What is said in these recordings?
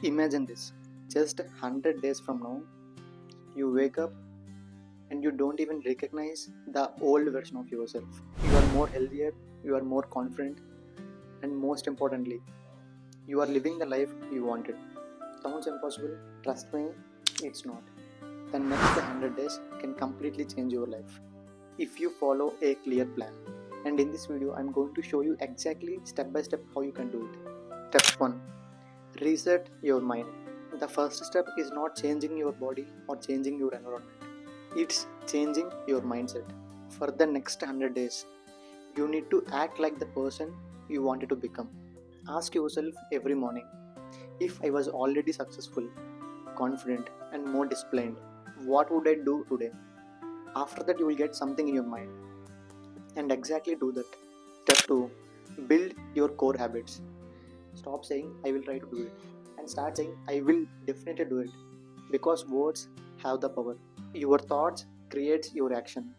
Imagine this, just 100 days from now, you wake up and you don't even recognize the old version of yourself. You are more healthier, you are more confident, and most importantly, you are living the life you wanted. Sounds impossible? Trust me, it's not. The next 100 days can completely change your life if you follow a clear plan. And in this video, I'm going to show you exactly step by step how you can do it. Step 1. Reset your mind. The first step is not changing your body or changing your environment. It's changing your mindset. For the next 100 days, you need to act like the person you wanted to become. Ask yourself every morning, if I was already successful, confident, and more disciplined, what would I do today? After that, you will get something in your mind and exactly do that. Step 2. Build your core habits. Stop saying I will try to do it and start saying I will definitely do it, because words have the power. Your thoughts creates your action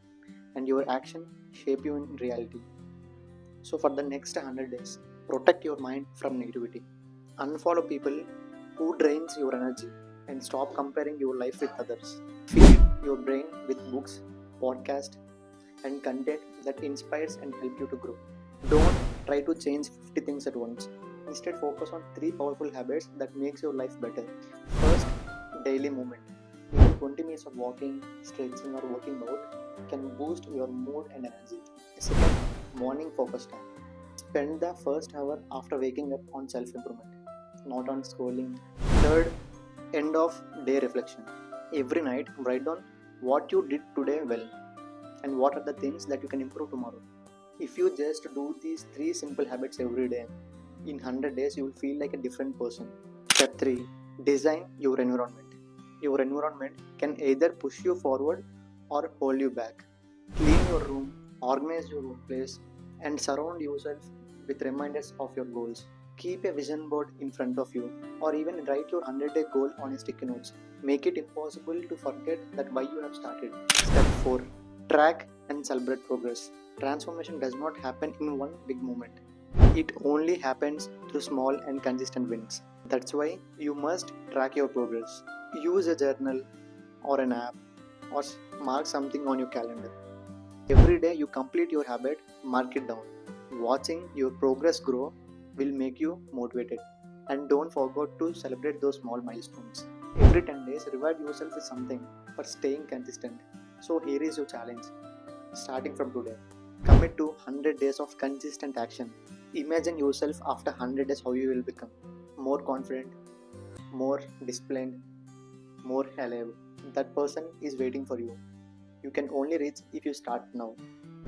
and your action shape you in reality. So for the next 100 days, protect your mind from negativity. Unfollow people who drains your energy and stop comparing your life with others. Feed your brain with books, podcasts, and content that inspires and help you to grow. Don't try to change 50 things at once. Instead, focus on 3 powerful habits that makes your life better. First, daily movement. Even 20 minutes of walking, stretching, or working out can boost your mood and energy. Second, morning focus time. Spend the first hour after waking up on self-improvement, not on scrolling. Third, end of day reflection. Every night, write down what you did today well and what are the things that you can improve tomorrow. If you just do these 3 simple habits every day, in 100 days you will feel like a different person. Step 3. Design your environment. Your environment can either push you forward or hold you back. Clean your room, organize your workplace, and surround yourself with reminders of your goals. Keep a vision board in front of you, or even write your 100-day goal on a sticky notes. Make it impossible to forget that why you have started. Step 4. Track and celebrate progress. Transformation does not happen in one big moment. It only happens through small and consistent wins. That's why you must track your progress. Use a journal or an app or mark something on your calendar. Every day you complete your habit, mark it down. Watching your progress grow will make you motivated. And don't forget to celebrate those small milestones. Every 10 days, reward yourself with something for staying consistent. So here is your challenge. Starting from today, commit to 100 days of consistent action. Imagine yourself after 100 days how you will become. More confident, more disciplined, more alive. That person is waiting for you. You can only reach if you start now.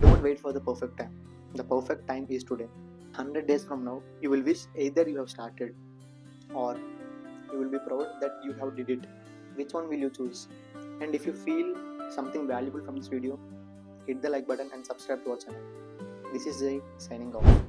Don't wait for the perfect time. The perfect time is today. 100 days from now, you will wish either you have started or you will be proud that you have did it. Which one will you choose? And if you feel something valuable from this video, hit the like button and subscribe to our channel. This is Jay signing off.